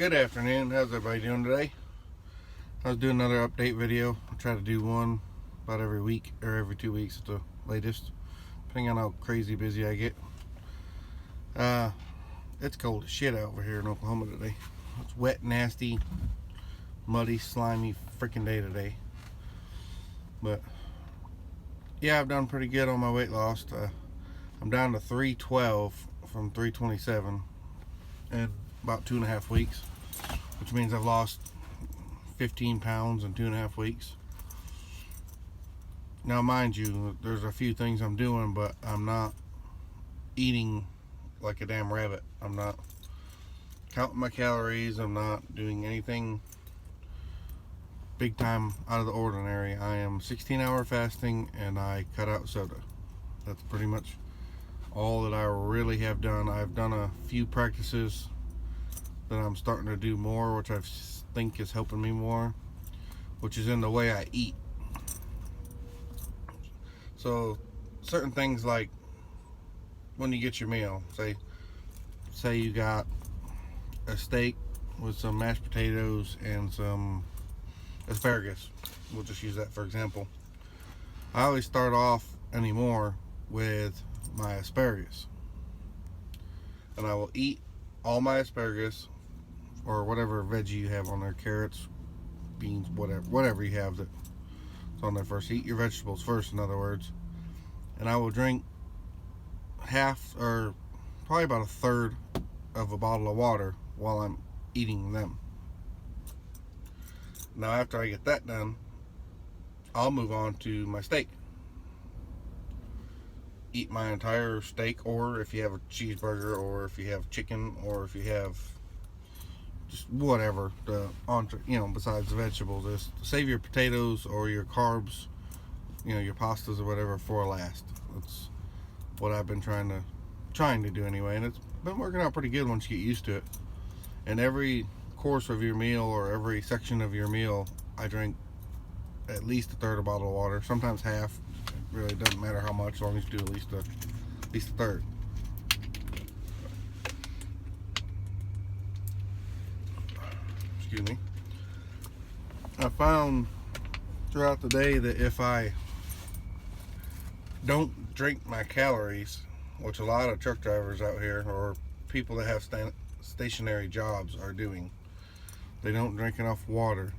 Good afternoon. How's everybody doing today? I was doing another update video. I try to do one about every week or every 2 weeks at the latest, depending on how crazy busy I get. It's cold as shit over here in Oklahoma today. It's wet, nasty, muddy, slimy freaking day today. But yeah, I've done pretty good on my weight loss. I'm down to 312 from 327 in about 2.5 weeks, which means I've lost 15 pounds in 2.5 weeks. Now, mind you, there's a few things I'm doing, but I'm not eating like a damn rabbit. I'm not counting my calories. I'm not doing anything big time out of the ordinary. I am 16-hour fasting and I cut out soda. That's pretty much all that I really have done. I've done a few practices that I'm starting to do more, which I think is helping me more, which is in the way I eat. So certain things like when you get your meal, say you got a steak with some mashed potatoes and some asparagus. We'll just use that for example. I always start off anymore with my asparagus, and I will eat all my asparagus or whatever veggie you have on there, carrots, beans, whatever you have that's on there first. Eat your vegetables first, in other words. And I will drink half, or probably about a third of a bottle of water while I'm eating them. Now after I get that done, I'll move on to my steak. Eat my entire steak, or if you have a cheeseburger, or if you have chicken, or if you have just whatever the entree, besides the vegetables, is save your potatoes or your carbs, your pastas or whatever for last. That's what I've been trying to do anyway, and it's been working out pretty good once you get used to it. And every course of your meal or every section of your meal, I drink at least a third of a bottle of water, sometimes half. It really doesn't matter how much, as long as you do at least a third. Excuse me. I found throughout the day that if I don't drink my calories, which a lot of truck drivers out here or people that have stationary jobs are doing, they don't drink enough water.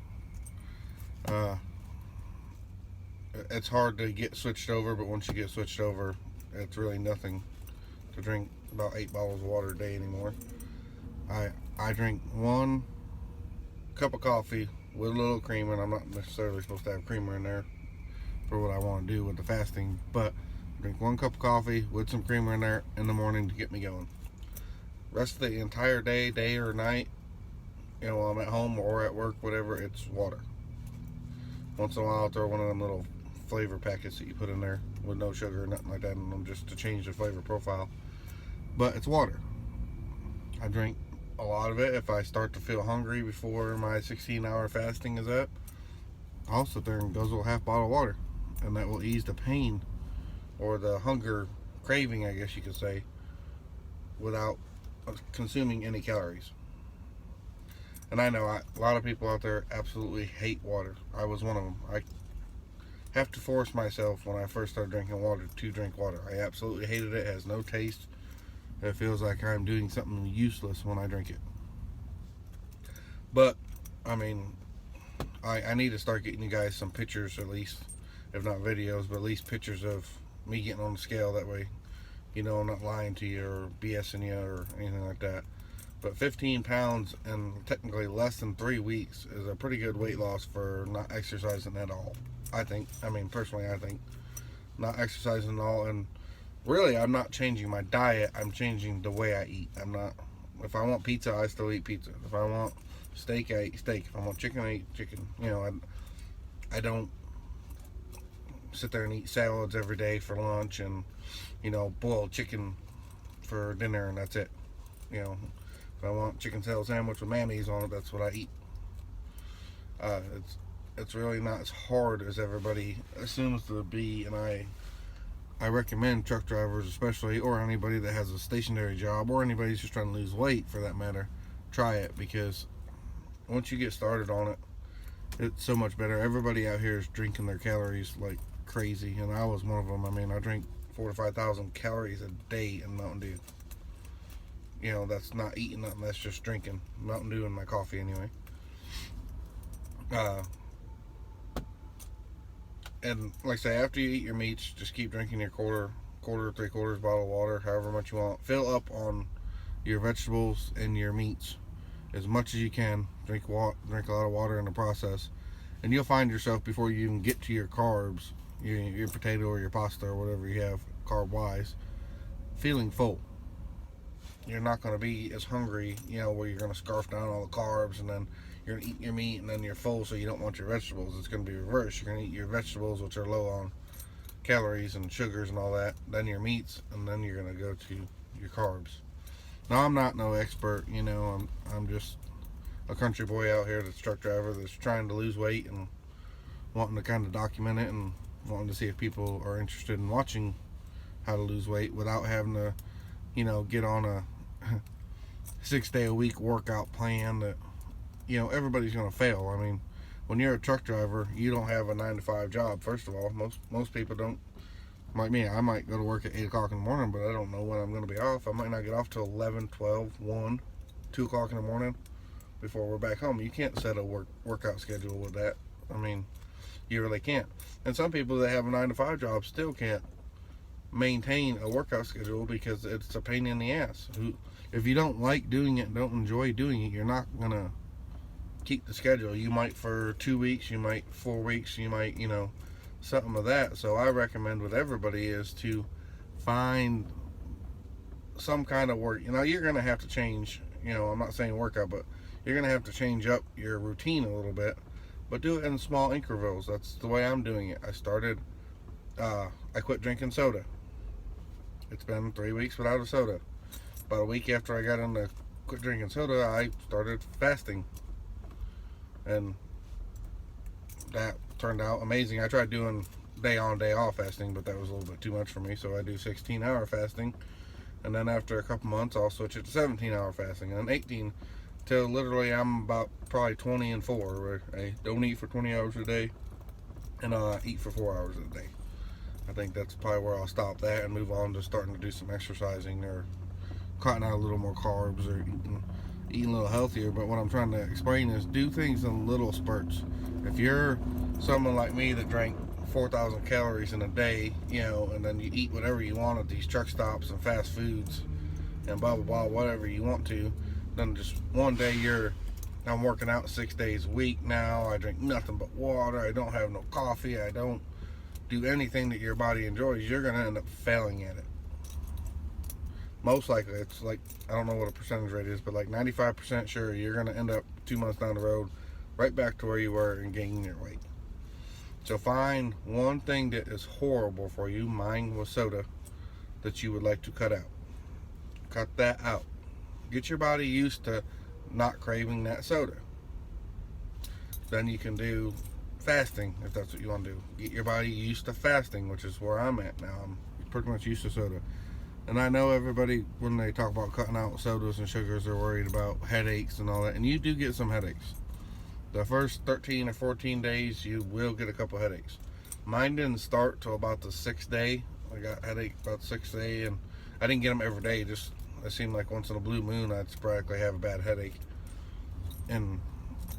It's hard to get switched over, but once you get switched over, it's really nothing to drink about 8 bottles of water a day anymore. I drink 1 cup of coffee with a little creamer, and I'm not necessarily supposed to have creamer in there for what I want to do with the fasting, but drink 1 cup of coffee with some creamer in there in the morning to get me going. Rest of the entire day or night, while I'm at home or at work, whatever, it's water. Once in a while I'll throw one of them little flavor packets that you put in there with no sugar or nothing like that in them, just to change the flavor profile, but it's water. I drink a lot of it if I start to feel hungry before my 16-hour fasting is up. I'll sit there and guzzle a half bottle of water, and that will ease the pain or the hunger craving, I guess you could say, without consuming any calories. And I know a lot of people out there absolutely hate water. I was one of them. I have to force myself when I first started drinking water to drink water. I absolutely hated it. It has no taste. It feels like I'm doing something useless when I drink it. But I mean, I need to start getting you guys some pictures, at least, if not videos, but at least pictures of me getting on the scale. That way, I'm not lying to you or BSing you or anything like that. But 15 pounds in technically less than 3 weeks is a pretty good weight loss for not exercising at all. I think. Personally, I think not exercising at all. And really, I'm not changing my diet. I'm changing the way I eat. If I want pizza, I still eat pizza. If I want steak, I eat steak. If I want chicken, I eat chicken. I don't sit there and eat salads every day for lunch and, boiled chicken for dinner, and that's it. If I want chicken salad sandwich with mayonnaise on it, that's what I eat. It's really not as hard as everybody assumes to be, and I recommend truck drivers especially, or anybody that has a stationary job, or anybody who's just trying to lose weight for that matter, try it, because once you get started on it, it's so much better. Everybody out here is drinking their calories like crazy, and I was one of them. I mean, I drink 4,000 to 5,000 calories a day in Mountain Dew. You know, that's not eating nothing, that's just drinking Mountain Dew in my coffee anyway. And like I say, after you eat your meats, just keep drinking your quarter, 3/4 bottle of water, however much you want. Fill up on your vegetables and your meats as much as you can. Drink a lot of water in the process, and you'll find yourself, before you even get to your carbs, your potato or your pasta or whatever you have carb wise, feeling full. You're not going to be as hungry, you know, where you're going to scarf down all the carbs and then you're going to eat your meat and then you're full, so you don't want your vegetables. It's going to be reversed. You're going to eat your vegetables, which are low on calories and sugars and all that, then your meats, and then you're going to go to your carbs. Now, I'm not no expert, you know. I'm just a country boy out here that's a truck driver that's trying to lose weight and wanting to kind of document it, and wanting to see if people are interested in watching how to lose weight without having to, you know, get on a 6-day-a-week workout plan that, you know, everybody's going to fail. I mean, when you're a truck driver, you don't have a 9-to-5 job. First of all, most people don't. Like me, I might go to work at 8 o'clock in the morning, but I don't know when I'm going to be off. I might not get off till 11, 12, 1, 2 o'clock in the morning before we're back home. You can't set a workout schedule with that. I mean, you really can't. And some people that have a 9-to-5 job still can't maintain a workout schedule because it's a pain in the ass. If you don't like doing it, don't enjoy doing it, you're not gonna keep the schedule. You might for 2 weeks, you might 4 weeks, you might, you know, something of that. So I recommend with everybody is to find some kind of work. You know, you're gonna have to change, you know, I'm not saying workout, but you're gonna have to change up your routine a little bit, but do it in small intervals. That's the way I'm doing it. I quit drinking soda. It's been 3 weeks without a soda. About a week after I got into quit drinking soda, I started fasting, and that turned out amazing. I tried doing day on, day off fasting, but that was a little bit too much for me, so I do 16-hour fasting, and then after a couple months I'll switch it to 17-hour fasting, and then 18, till literally I'm about probably 20 and 4, where I don't eat for 20 hours a day and eat for 4 hours a day. I think that's probably where I'll stop that and move on to starting to do some exercising, or cutting out a little more carbs, or eating a little healthier. But what I'm trying to explain is, do things in little spurts. If you're someone like me that drank 4,000 calories in a day, you know, and then you eat whatever you want at these truck stops and fast foods and blah blah blah, whatever you want to, then just one day I'm working out 6 days a week now, I drink nothing but water, I don't have no coffee, I don't do anything that your body enjoys, you're going to end up failing at it. Most likely, it's like, I don't know what a percentage rate is, but like 95% sure you're going to end up 2 months down the road right back to where you were and gaining your weight. So find one thing that is horrible for you, mine was soda, that you would like to cut out. Cut that out. Get your body used to not craving that soda. Then you can do fasting, if that's what you want to do. Get your body used to fasting, which is where I'm at now. I'm pretty much used to soda. And I know everybody, when they talk about cutting out sodas and sugars, they're worried about headaches and all that. And you do get some headaches. The first 13 or 14 days, you will get a couple headaches. Mine didn't start till about the 6th day. I got headache about the 6th day, and I didn't get them every day. Just, it seemed like once in a blue moon, I'd sporadically have a bad headache. And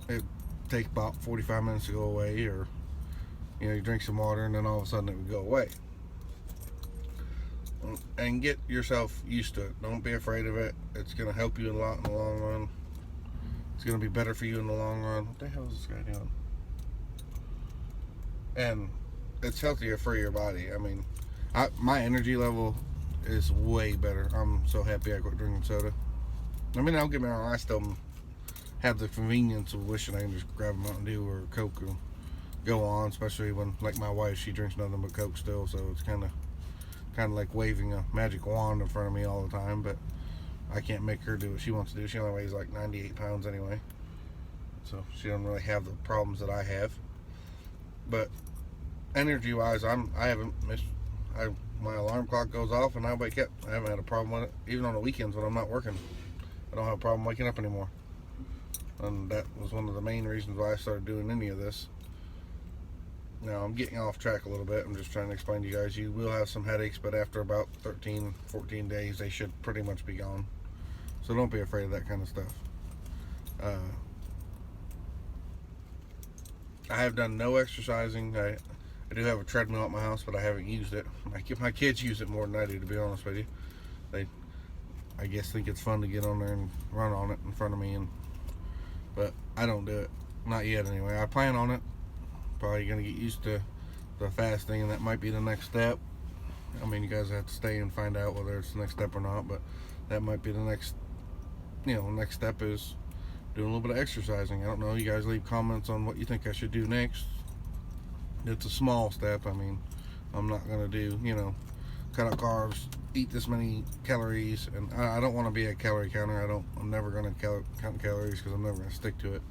it take about 45 minutes to go away, or you know, you drink some water and then all of a sudden it would go away. And get yourself used to it. Don't be afraid of it. It's going to help you a lot in the long run. It's going to be better for you in the long run. What the hell is this guy doing? And it's healthier for your body. I mean, my energy level is way better. I'm so happy I quit drinking soda. I mean, don't get me wrong, I still have the convenience of wishing I can just grab a Mountain Dew or a Coke and go on, especially when, like my wife, she drinks nothing but Coke still, so it's kind of like waving a magic wand in front of me all the time. But I can't make her do what she wants to do. She only weighs like 98 pounds anyway, so she doesn't really have the problems that I have. But energy wise, I haven't missed. My alarm clock goes off and I wake up. I haven't had a problem with it, even on the weekends when I'm not working. I don't have a problem waking up anymore. and that was one of the main reasons why I started doing any of this. Now I'm getting off track a little bit. I'm just trying to explain to you guys, you will have some headaches, but after about 13, 14 days, they should pretty much be gone. So don't be afraid of that kind of stuff. I have done no exercising. I do have a treadmill at my house, but I haven't used it. My kids use it more than I do, to be honest with you. They, I guess, think it's fun to get on there and run on it in front of me, but I don't do it. Not yet, anyway. I plan on it. Probably gonna get used to the fasting, and that might be the next step. I mean, you guys have to stay and find out whether it's the next step or not, but that might be the next, next step is doing a little bit of exercising. I don't know. You guys leave comments on what you think I should do next. It's a small step. I mean, I'm not gonna do, cut out carbs, eat this many calories, and I don't want to be a calorie counter. I'm never gonna count calories because I'm never gonna stick to it.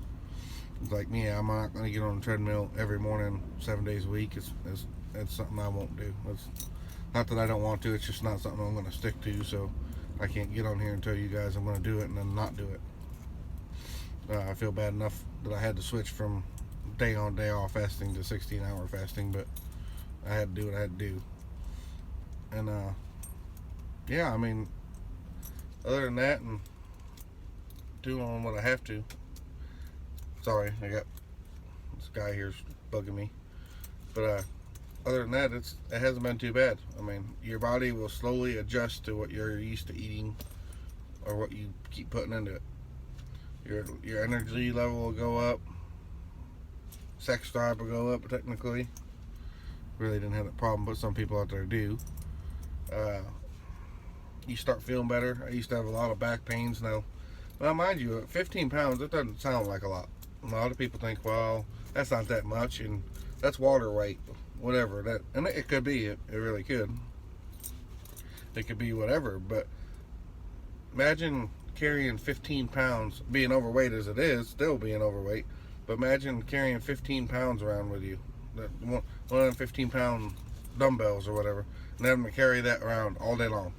It's like me, I'm not going to get on a treadmill every morning 7 days a week. It's something I won't do. It's not that I don't want to, it's just not something I'm going to stick to, so I can't get on here and tell you guys I'm going to do it and then not do it. I feel bad enough that I had to switch from day on, day off fasting to 16-hour fasting, but I had to do what I had to do. And yeah, I mean, other than that and doing what I have to. Sorry, I got this guy here's bugging me. But other than that, it hasn't been too bad. I mean, your body will slowly adjust to what you're used to eating or what you keep putting into it. Your energy level will go up. Sex drive will go up, technically. Really didn't have that problem, but some people out there do. You start feeling better. I used to have a lot of back pains now. Well, mind you, at 15 pounds, that doesn't sound like a lot. A lot of people think, well, that's not that much, and that's water weight, whatever. And it could be, it really could. It could be whatever, but imagine carrying 15 pounds, being overweight as it is, still being overweight, but imagine carrying 15 pounds around with you. One of them 15-pound dumbbells or whatever, and having to carry that around all day long.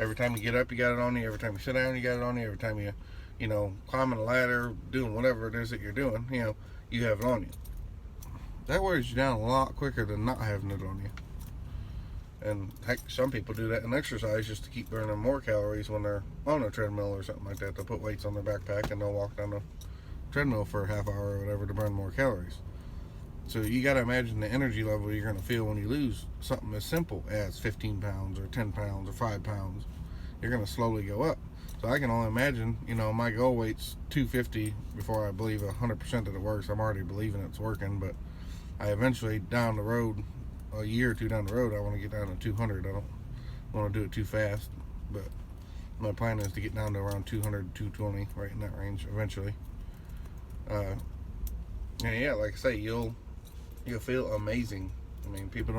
Every time you get up, you got it on you. Every time you sit down, you got it on you. Every time you climbing a ladder, doing whatever it is that you're doing, you have it on you. That wears you down a lot quicker than not having it on you. And heck, some people do that in exercise just to keep burning more calories when they're on a treadmill or something like that. They'll put weights on their backpack and they'll walk down the treadmill for a half hour or whatever to burn more calories. So you got to imagine the energy level you're going to feel when you lose something as simple as 15 pounds or 10 pounds or 5 pounds. You're going to slowly go up. So I can only imagine, my goal weight's 250 before I believe 100% that it works. I'm already believing it's working, but I eventually, down the road, a year or two down the road, I want to get down to 200. I don't want to do it too fast, but my plan is to get down to around 200, 220, right in that range eventually. And yeah, like I say, you'll feel amazing. I mean, people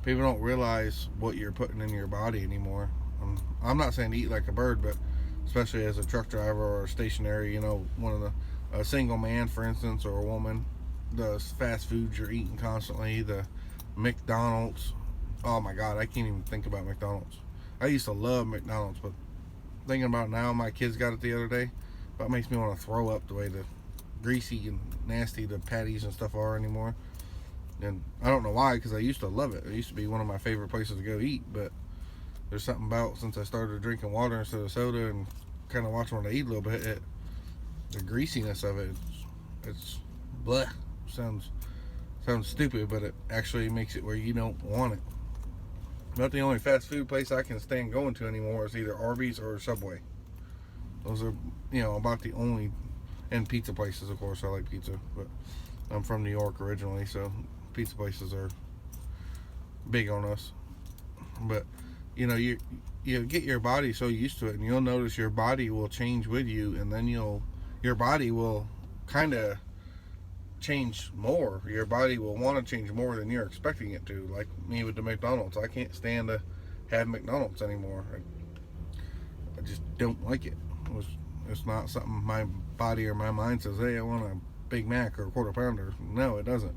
don't realize what you're putting in your body anymore. I'm not saying to eat like a bird, but especially as a truck driver or a stationary, a single man, for instance, or a woman, the fast foods you're eating constantly, the McDonald's. Oh my God, I can't even think about McDonald's. I used to love McDonald's, but thinking about it now, my kids got it the other day. But it makes me want to throw up the way the greasy and nasty the patties and stuff are anymore. And I don't know why, because I used to love it. It used to be one of my favorite places to go eat, but there's something about, since I started drinking water instead of soda and kind of watching what I eat a little bit, the greasiness of it, it's bleh. Sounds stupid, but it actually makes it where you don't want it. About the only fast food place I can stand going to anymore is either Arby's or Subway. Those are, about the only, and pizza places, of course. I like pizza, but I'm from New York originally, so pizza places are big on us. But you get your body so used to it, and you'll notice your body will change with you, and then your body will kind of change more. Your body will want to change more than you're expecting it to. Like me with the McDonald's, I can't stand to have McDonald's anymore. I just don't like it. It's not something my body or my mind says, hey, I want a Big Mac or a quarter pounder. No, it doesn't.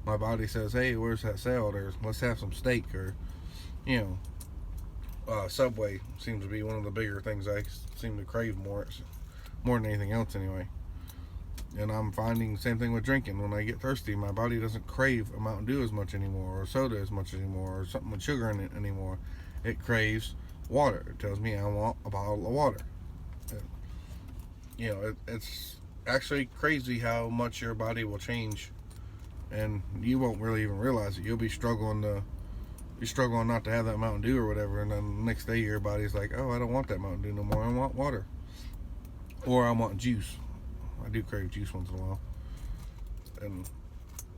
My body says, hey, where's that salad, or let's have some steak, or Subway seems to be one of the bigger things I seem to crave more. more than anything else anyway. And I'm finding the same thing with drinking. When I get thirsty, my body doesn't crave a Mountain Dew as much anymore, or soda as much anymore, or something with sugar in it anymore. It craves water. It tells me I want a bottle of water. You know, it's actually crazy how much your body will change, and you won't really even realize it. You'll be struggling not to have that Mountain Dew or whatever, and then the next day your body's like, oh, I don't want that Mountain Dew no more. I want water, or I want juice. I do crave juice once in a while, and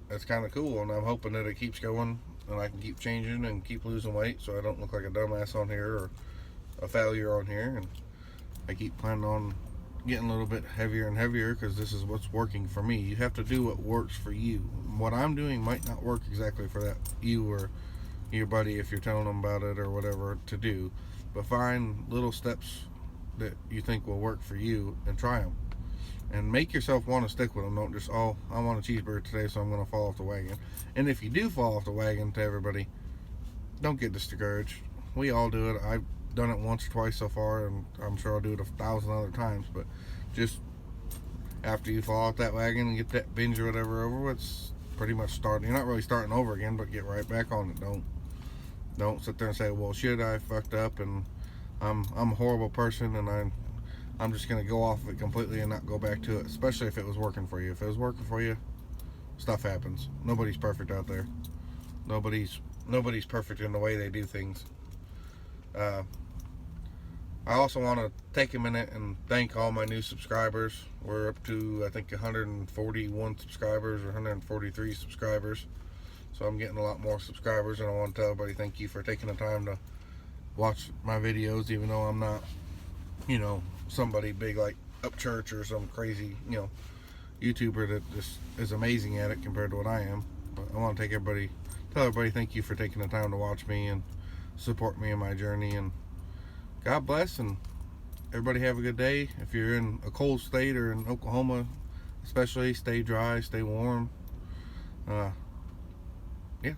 that's kind of cool. And I'm hoping that it keeps going, and I can keep changing and keep losing weight, so I don't look like a dumbass on here or a failure on here. And I keep planning on getting a little bit heavier and heavier, because this is what's working for me. You have to do what works for you. What I'm doing might not work exactly for that you or your buddy if you're telling them about it or whatever to do, but find little steps that you think will work for you and try them, and make yourself want to stick with them. Don't just, oh, I want a cheeseburger today, so I'm going to fall off the wagon. And if you do fall off the wagon, to everybody, don't get discouraged. We all do it. I've done it once or twice so far, and I'm sure I'll do it 1,000 other times. But just after you fall off that wagon and get that binge or whatever over, it's pretty much starting. You're not really starting over again, but get right back on it. Don't sit there and say, well, shit, I fucked up and I'm a horrible person, and I'm just gonna go off of it completely and not go back to it. Especially if it was working for you. If it was working for you, stuff happens. Nobody's perfect out there. Nobody's perfect in the way they do things. I also want to take a minute and thank all my new subscribers. We're up to, I think, 141 subscribers or 143 subscribers. So I'm getting a lot more subscribers, and I want to tell everybody thank you for taking the time to watch my videos, even though I'm not, you know, somebody big like Upchurch or some crazy, you know, YouTuber that just is amazing at it compared to what I am. But I want to tell everybody thank you for taking the time to watch me and support me in my journey, and God bless, and everybody have a good day. If you're in a cold state or in Oklahoma especially, stay dry, stay warm. Yeah,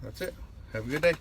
that's it. Have a good day.